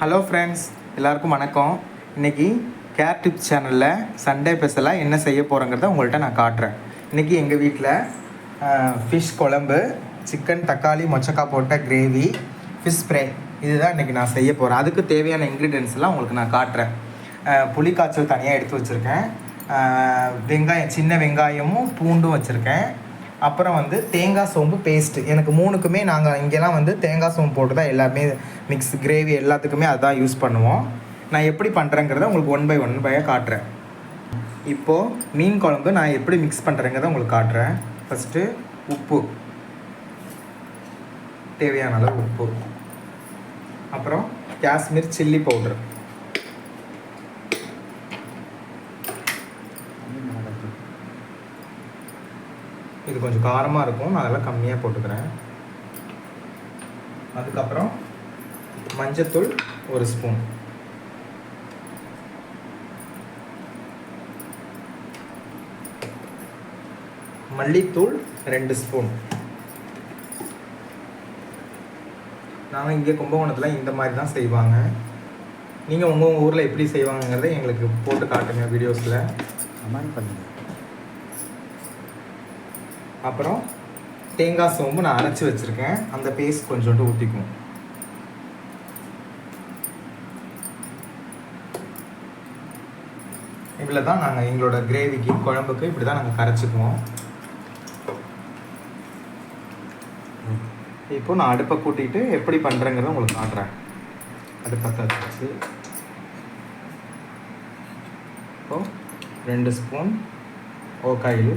Hello friends, எல்லாருக்கும் வணக்கம். இன்றைக்கி கேர் டிப்ஸ் சேனலில் சண்டே ஸ்பெஷலாக என்ன செய்ய போகிறேங்கிறத உங்கள்கிட்ட நான் காட்டுறேன். இன்றைக்கி எங்கள் வீட்டில் ஃபிஷ் குழம்பு, சிக்கன் தக்காளி மொச்சக்காய் போட்ட கிரேவி, ஃபிஷ் ஃப்ரை இதுதான் இன்றைக்கி நான் செய்ய போகிறேன். அதுக்கு தேவையான இன்க்ரீடியன்ஸ்லாம் உங்களுக்கு நான் காட்டுறேன். புளி காய்ச்சல் தனியாக எடுத்து வச்சுருக்கேன். சின்ன வெங்காயமும் பூண்டும் வச்சுருக்கேன். அப்புறம் தேங்காய் சோம்பு பேஸ்ட்டு. எனக்கு மூணுக்குமே நாங்கள் இங்கெல்லாம் தேங்காய் சோம்பு போட்டு தான் எல்லாமே மிக்ஸ் கிரேவி எல்லாத்துக்குமே அதுதான் யூஸ் பண்ணுவோம். நான் எப்படி பண்ணுறேங்கிறத உங்களுக்கு ஒன் பை காட்டுறேன். இப்போது மீன் குழம்பு நான் எப்படி மிக்ஸ் பண்ணுறேங்கிறத உங்களுக்கு காட்டுறேன். ஃபஸ்ட்டு உப்பு, தேவையான அளவு உப்பு. அப்புறம் காஷ்மீர் சில்லி பவுட்ரு, இது கொஞ்சம் காரமாக இருக்கும், நான் அதெல்லாம் கம்மியாக போட்டுக்கிறேன். அதுக்கப்புறம் மஞ்சத்தூள் 1 ஸ்பூன், மல்லித்தூள் 2 ஸ்பூன். நாங்கள் இங்கே கும்பகோணத்தில் இந்த மாதிரி தான் செய்வாங்க. நீங்கள் உங்கள் ஊரில் எப்படி செய்வாங்கங்கிறத எங்களுக்கு போட்டு காட்டுங்க வீடியோஸில், கமெண்ட் பண்ணுங்கள். அப்புறம் தேங்காய் சோம்பு நான் அரைச்சி வச்சுருக்கேன், அந்த பேஸ்ட் கொஞ்சோண்டு ஊற்றிக்குவோம். இவ்வளோ தான் நாங்கள் எங்களோட கிரேவிக்கு குழம்புக்கு இப்படி தான் நாங்கள் கரைச்சிக்குவோம். இப்போ நான் அடுப்பை கூட்டிகிட்டு எப்படி பண்ணுறேங்கிறத உங்களுக்கு காட்டுறேன். அடுப்பை வச்சு இப்போது 2 ஸ்பூன் ஓக்காயில்,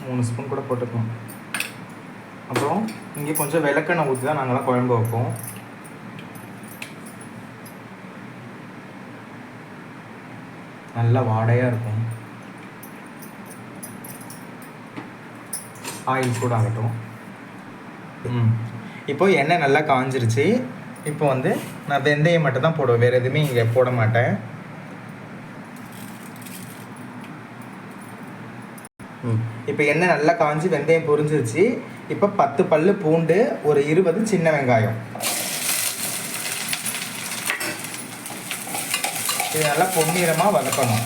3 ஸ்பூன் கூட போட்டுக்கலாம். அப்புறம் இங்கே கொஞ்சம் விளக்கெண்ணெய் ஊற்றி தான் நாங்கள்லாம் குழம்பு வைப்போம். நல்லா வாடையாக இருக்கும். ஆயில் கூட ஆகட்டும். இப்போ எண்ணெய் நல்லா காஞ்சிருச்சு. இப்போ நான் வெந்தயம் மட்டும் தான் போடுவேன், வேறு எதுவுமே இங்கே போட மாட்டேன். இப்போ எண்ணெய் நல்லா காஞ்சி வெந்தயம் பொரிஞ்சிருச்சு. இப்போ 10 பல்லு பூண்டு, ஒரு 20 சின்ன வெங்காயம், இது நல்லா பொன்னிறமாக வதக்கணும்.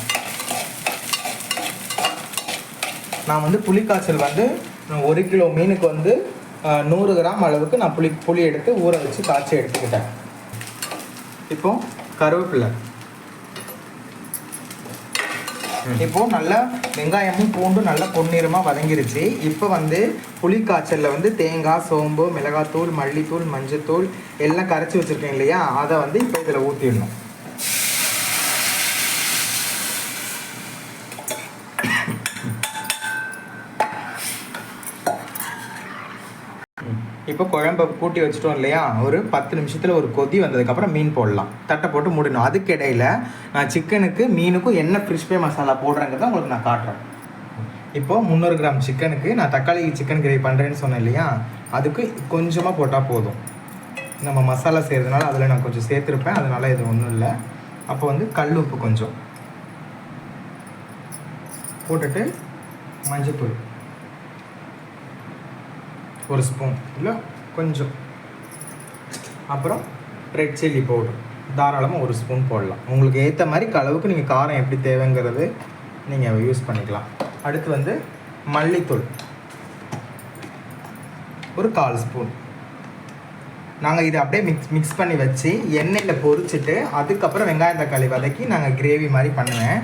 நான் புளிக்காய்ச்சல் 1 கிலோ மீனுக்கு 100 கிராம் அளவுக்கு நான் புளி எடுத்து ஊற வச்சு காய்ச்சி எடுத்துக்கிட்டேன். இப்போ கருவேப்பிலை. இப்போது நல்லா வெங்காயமும் பூண்டும் நல்லா பொன்னிறமாக வதங்கிருச்சு. இப்போ புளி காய்ச்சலில் தேங்காய், சோம்பு, மிளகாத்தூள், மல்லித்தூள், மஞ்சத்தூள் எல்லாம் கரைச்சி வச்சுருக்கேன் இல்லையா, அதை இப்போ இதில் ஊற்றிடணும். இப்போ குழம்பை கூட்டி வச்சுட்டோம் இல்லையா, ஒரு 10 நிமிஷத்தில் ஒரு கொதி வந்ததுக்கப்புறம் மீன் போடலாம். தட்டை போட்டு மூடணும். அதுக்கு இடையில் நான் சிக்கனுக்கு மீனுக்கும் என்ன ஃபிஷ் ஃப்ரை மசாலா போடுறேங்கிறத உங்களுக்கு நான் காட்டுறேன். இப்போது 300 கிராம் சிக்கனுக்கு நான் தக்காளி சிக்கன் கிரேவி பண்ணுறேன்னு சொன்னேன் இல்லையா, அதுக்கு கொஞ்சமாக போட்டால் போதும். நம்ம மசாலா செய்கிறதுனால அதில் நான் கொஞ்சம் சேர்த்துருப்பேன், அதனால் இது ஒன்றும் இல்லை. அப்போ கல் உப்பு கொஞ்சம் போட்டுட்டு, மஞ்சத்தூள் 1 ஸ்பூன் இல்லை கொஞ்சம், அப்புறம் ரெட் சில்லி பவுடர் தாராளமாக 1 ஸ்பூன் போடலாம். உங்களுக்கு ஏற்ற மாதிரி அளவுக்கு நீங்கள் காரம் எப்படி தேவைங்கிறது நீங்கள் யூஸ் பண்ணிக்கலாம். அடுத்து மல்லித்தூள் ஒரு 1/4 ஸ்பூன். நாங்கள் இதை அப்படியே மிக்ஸ் பண்ணி வச்சு எண்ணெயில் பொரிச்சிட்டு அதுக்கப்புறம் வெங்காயம் தக்காளி வதக்கி நாங்கள் கிரேவி மாதிரி பண்ணுவேன்.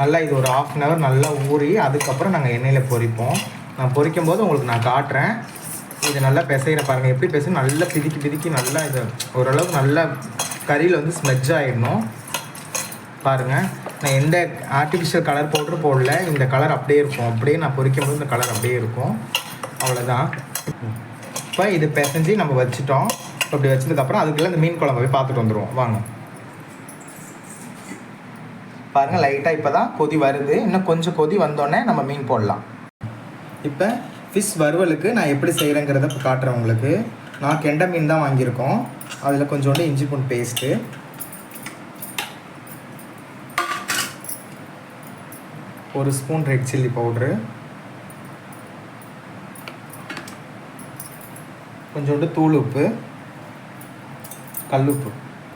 நல்லா இது ஒரு 1/2 அன் ஹவர் நல்லா ஊறி அதுக்கப்புறம் நாங்கள் எண்ணெயில் பொரிப்போம். நான் பொரிக்கும் போது உங்களுக்கு நான் காட்டுறேன். இது நல்லா பிசைகிற பாருங்கள், எப்படி பிசையும் நல்லா பிதுக்கி நல்லா இது ஓரளவுக்கு நல்லா கறியில் ஸ்மெட்ஜ் ஆகிடணும். பாருங்கள், நான் எந்த ஆர்டிஃபிஷியல் கலர் பவுட்ரு போடல, இந்த கலர் அப்படியே இருக்கும். அப்படியே நான் பொரிக்கும் போது இந்த கலர் அப்படியே இருக்கும். அவ்வளோதான். இப்போ இது பிசைஞ்சு நம்ம வச்சுட்டோம். அப்படி வச்சதுக்கப்புறம் அதுக்குள்ளே இந்த மீன் குழம்பு போய் பார்த்துட்டு வந்துடுவோம் வாங்க. பாருங்கள், லைட்டாக இப்போ தான் கொதி வருது. இன்னும் கொஞ்சம் கொதி வந்தோடனே நம்ம மீன் போடலாம். இப்போ ஃபிஷ் வறுவலுக்கு நான் எப்படி செய்கிறேங்கிறத காட்டுறேன் உங்களுக்கு. நான் கெண்டை மீன் தான் வாங்கியிருக்கோம். அதில் கொஞ்சோண்டு இஞ்சி பூண்டு paste, 1 spoon red chilli powder, கொஞ்சோண்டு தூள் உப்பு, கல்லுப்பு,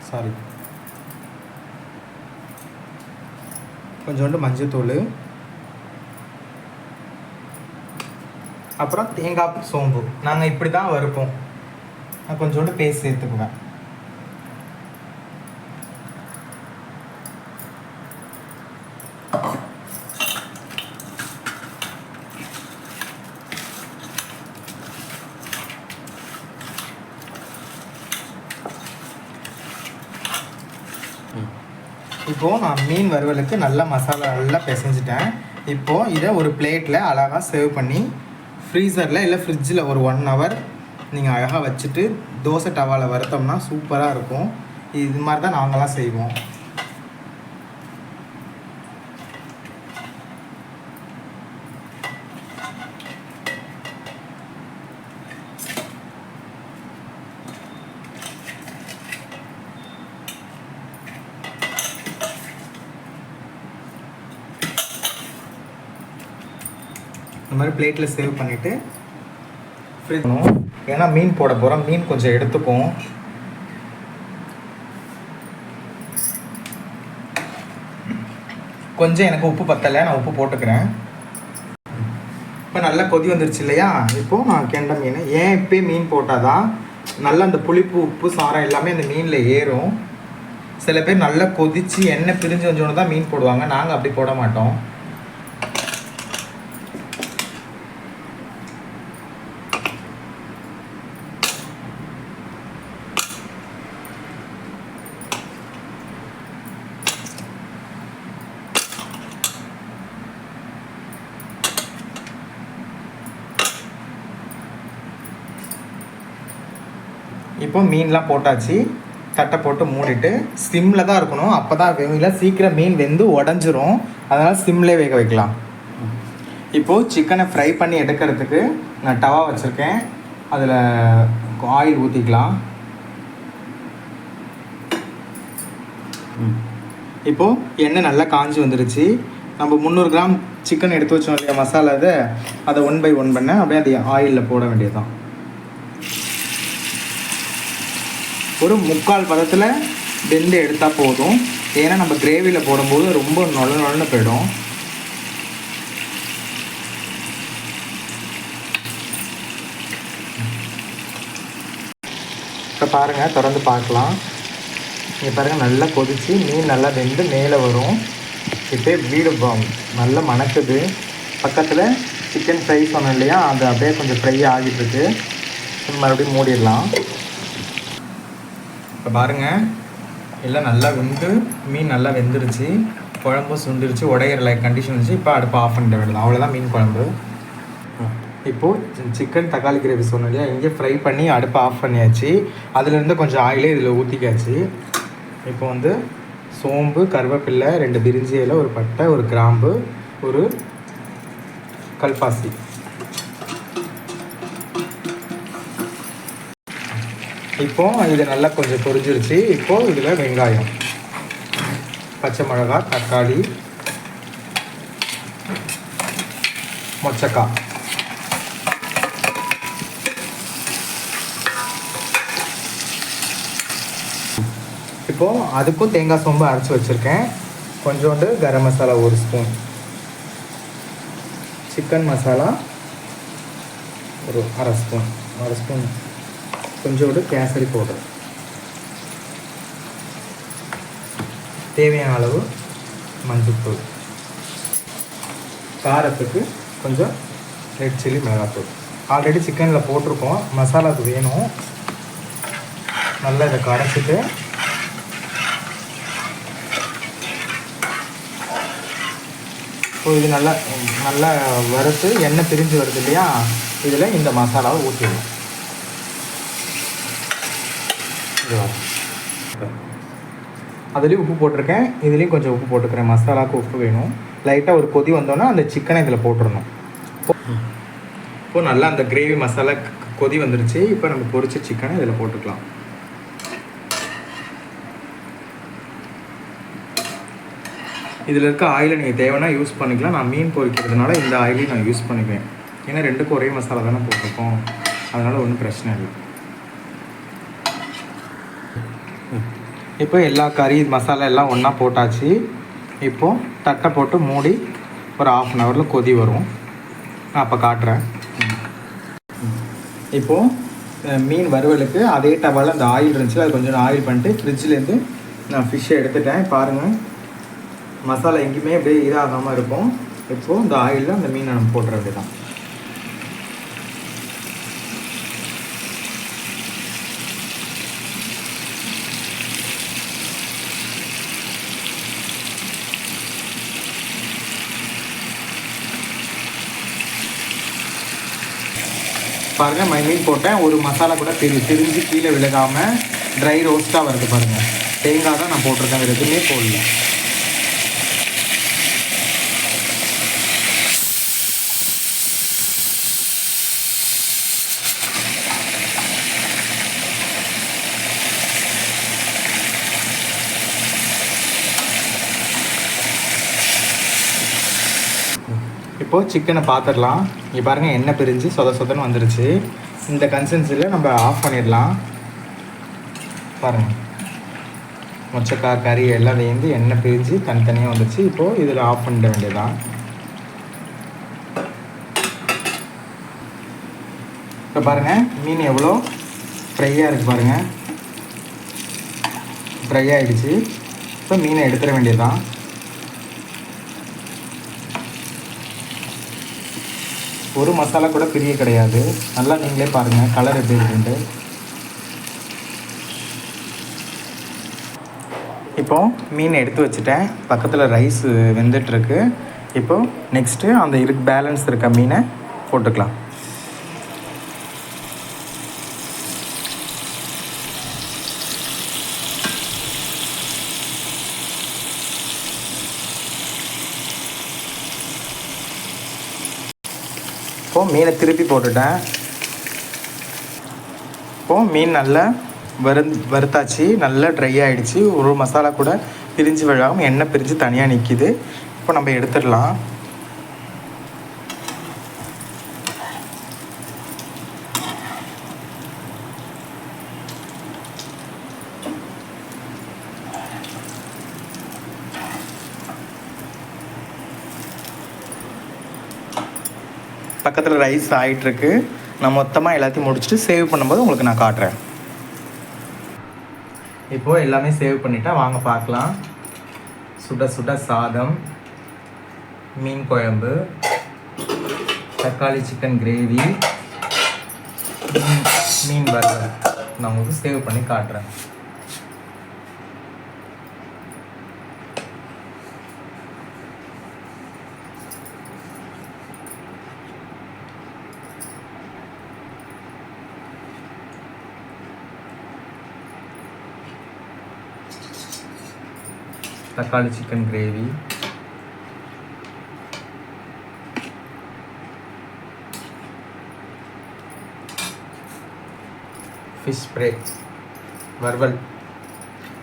சாரி, கொஞ்சோண்டு மஞ்சத்தூள், அப்புறம் தேங்காய் சோம்பு. நாங்கள் இப்படி தான் வறுப்போம். நான் கொஞ்சோண்டு பேஸ்ட் சேர்த்துக்குவேன். இப்போது நான் மீன் வறுவலுக்கு நல்லா மசாலா நல்லா பிசைஞ்சிட்டேன். இப்போது இதை ஒரு பிளேட்டில் அழகாக சேவ் பண்ணி ஃப்ரீசரில் இல்லை ஃப்ரிட்ஜில் ஒரு 1 hour நீங்கள் அழகாக வச்சுட்டு தோசை டவாவில் வறுத்தோம்னா சூப்பராக இருக்கும். இது மாதிரி தான் நாங்களாம் செய்வோம். இந்த மாதிரி பிளேட்டில் சேவ் பண்ணிவிட்டு ஃப்ரிட்ஜ் பண்ணுவோம். ஏன்னா மீன் போட போகிறோம். மீன் கொஞ்சம் எடுத்துக்கும். கொஞ்சம் எனக்கு உப்பு பத்தலை, நான் உப்பு போட்டுக்கிறேன். இப்போ நல்லா கொதி வந்துருச்சு இல்லையா? இப்போது நான் கெண்டை மீன் ஏன் இப்போயே மீன் போட்டால் தான் நல்லா அந்த புளிப்பு உப்பு சாரம் எல்லாமே அந்த மீனில் ஏறும். சில பேர் நல்லா கொதித்து எண்ணெய் பிரிஞ்சு வந்தோன்னு தான் மீன் போடுவாங்க. நாங்கள் அப்படி போட மாட்டோம். இப்போ மீன்லாம் போட்டாச்சு. தட்டை போட்டு மூடிட்டு சிம்மில் தான் இருக்கணும். அப்போ தான் இல்லை சீக்கிரம் மீன் வெந்து உடஞ்சிரும். அதனால் சிம்லேயே வேக வைக்கலாம். இப்போது சிக்கனை ஃப்ரை பண்ணி எடுக்கிறதுக்கு நான் டவா வச்சுருக்கேன். அதில் ஆயில் ஊற்றிக்கலாம். இப்போது எண்ணெய் நல்லா காஞ்சி வந்துருச்சு. நம்ம 300 கிராம் சிக்கன் எடுத்து வச்சோம் இல்லையா மசாலா, அதை 1 by 1 பண்ண அப்படியே அது ஆயிலில் போட வேண்டியது தான். ஒரு 3/4 பதத்தில் வெந்து எடுத்தால் போதும். ஏன்னா நம்ம கிரேவியில் போடும்போது ரொம்ப நொலன்னு போயிடும். இப்போ பாருங்கள், திறந்து பார்க்கலாம். இங்கே பாருங்கள், நல்லா கொதித்து மீன் நல்லா வெந்து மேலே வரும். இப்போ வீடு நல்லா மணக்குது. பக்கத்தில் சிக்கன் ஃப்ரை சொன்னோம் இல்லையா, அது அப்படியே கொஞ்சம் ஃப்ரை ஆகிட்டுருக்கு. மறுபடியும் மூடிடலாம். இப்போ பாருங்கள், எல்லாம் நல்லா வெந்து மீன் நல்லா வெந்துருச்சு. குழம்பு சுண்டுருச்சு, உடையிற கண்டிஷன் இருந்துச்சு. இப்போ அடுப்பு ஆஃப் பண்ணிட்டு வேண்டியது, அவ்வளோதான் மீன் குழம்பு. இப்போது சிக்கன் தக்காளி கிரேவி சொன்னோம் இல்லையா, இங்கே ஃப்ரை பண்ணி அடுப்பை ஆஃப் பண்ணியாச்சு. அதுலேருந்து கொஞ்சம் ஆயிலே இதில் ஊற்றிக்காச்சு. இப்போ வந்து சோம்பு, கருவேப்பில்லை, 2 பிரிஞ்சி இலை, ஒரு பட்டை, ஒரு கிராம்பு, ஒரு கல்பாசி. இப்போது இது நல்லா கொஞ்சம் பொரிஞ்சிருச்சு. இப்போது இதில் வெங்காயம், பச்சை மிளகாய், தக்காளி, மொச்சக்காய், இப்போது அதுக்கும் தேங்காய் சோம்பு அரைச்சி வச்சுருக்கேன். கொஞ்சோண்டு கரம் மசாலா 1 ஸ்பூன், சிக்கன் மசாலா ஒரு அரை ஸ்பூன், கொஞ்சோண்டு கேசரி பவுடர், தேவையான அளவு மஞ்சள்தூள், காரத்துக்கு கொஞ்சம் ரெட் சில்லி மிளகாத்தூள். ஆல்ரெடி சிக்கனில் போட்டிருக்கோம், மசாலாவுக்கு வேணும். நல்லா இதை கரைச்சிட்டு இது நல்லா நல்லா வறுத்து எண்ணெய் பிரிஞ்சு வருது இல்லையா, இதில் இந்த மசாலாவை ஊற்றிடுவோம். அதுலேயும் உப்பு போட்டிருக்கேன், இதுலேயும் கொஞ்சம் உப்பு போட்டுக்கிறேன். மசாலாவுக்கு உப்பு வேணும். லைட்டாக ஒரு கொதி வந்தோன்னா அந்த சிக்கனை இதில் போட்டுடணும். இப்போது நல்லா அந்த கிரேவி மசாலா கொதி வந்துருச்சு. இப்போ நம்ம பொரிச்ச சிக்கனை இதில் போட்டுக்கலாம். இதில் இருக்க ஆயிலை நீங்கள் தேவைன்னா யூஸ் பண்ணிக்கலாம். நான் மீன் பொரிக்கிறதுனால இந்த ஆயிலையும் நான் யூஸ் பண்ணிக்குவேன். ஏன்னா 2க்கும் ஒரே மசாலா தானே போட்டிருக்கோம், அதனால் ஒன்றும் பிரச்சனை இல்லை. இப்போ எல்லா கறி மசாலா எல்லாம் ஒன்றா போட்டாச்சு. இப்போது தட்டை போட்டு மூடி ஒரு 1/2 ஹவரில் கொதி வரும். நான் அப்போ காட்டுறேன். இப்போது மீன் வறுவலுக்கு அதே டவாவில் அந்த ஆயில் இருந்துச்சு, அது கொஞ்சம் ஆயில் பண்ணிட்டு ஃப்ரிட்ஜிலேருந்து நான் ஃபிஷ்ஷை எடுத்துட்டேன். பாருங்கள், மசாலா எங்கேயுமே அப்படியே இதாகாமல் இருக்கும். இப்போது இந்த ஆயிலில் அந்த மீனை நம்ம போட்டுற வேண்டியதான். பாருங்கள், மீன் போட்டேன். ஒரு மசாலா கூட திரிஞ்சு கீழே விழுகாமல் ட்ரை ரோஸ்ட்டாக வருது. பாருங்கள், தேங்காய் தான் நான் போட்டிருக்கேன், வேறு எதுவுமே போடல. இப்போது சிக்கனை பார்த்துடலாம். இங்கே பாருங்கள், எண்ணெய் பிரிஞ்சு சொதன்னு வந்துருச்சு. இந்த கன்சிஸ்டன்சியில் நம்ம ஆஃப் பண்ணிடலாம். பாருங்கள், மொச்சக்காய் கறி எல்லாம் வேந்து எண்ணெய் பிரிஞ்சு தனித்தனியாக வந்துருச்சு. இப்போது இதில் ஆஃப் பண்ணிட வேண்டியதான். இப்போ பாருங்கள், மீன் எவ்வளோ ஃப்ரையாக இருக்குது பாருங்கள். ஃப்ரை ஆகிடுச்சு. இப்போ மீனை எடுத்துட வேண்டியதான். ஒரு மசாலா கூட பிரிய கிடையாது. நல்லா நீங்களே பாருங்கள் கலர் எப்படி இருக்குன்ட்டு. இப்போது மீன் எடுத்து வச்சுட்டேன். பக்கத்தில் ரைஸ் வெந்துட்டுருக்கு. இப்போது நெக்ஸ்ட்டு அந்த பேலன்ஸ் இருக்க மீனை போட்டுக்கலாம். இப்போது மீனை திருப்பி போட்டுட்டேன். இப்போது மீன் நல்லா வறுத்தாச்சு, நல்லா ட்ரை ஆகிடுச்சு. ஒரு மசாலா கூட பிரிஞ்சு விழாமல் எண்ணெய் பிரிஞ்சு தனியாக நிற்கிது. இப்போ நம்ம எடுத்துடலாம். பக்கத்தில் ரைஸ் ஆகிட்டுருக்கு. நான் மொத்தமாக எல்லாத்தையும் முடிச்சுட்டு சேவ் பண்ணும்போது உங்களுக்கு நான் காட்டுறேன். இப்போது எல்லாமே சேவ் பண்ணிட்டேன், வாங்க பார்க்கலாம். சுட சுட சாதம், மீன் குழம்பு, தக்காளி சிக்கன் கிரேவி, மீன் வறுவல் நான் உங்களுக்கு சேவ் பண்ணி காட்டுறேன். தக்காளி சிக்கன் கிரேவி, ஃபிஷ் ஃப்ரை, வறுவல்.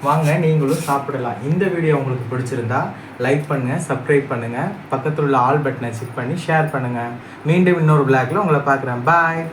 வாங்க நீங்களும் சாப்பிடலாம். இந்த வீடியோ உங்களுக்கு பிடிச்சிருந்தா லைக் பண்ணுங்கள், சப்ஸ்கிரைப் பண்ணுங்கள், பக்கத்தில் உள்ள ஆல் பட்டனை செக் பண்ணி ஷேர் பண்ணுங்கள். மீண்டும் இன்னொரு விளாக்ல உங்களை பார்க்குறேன். பாய்.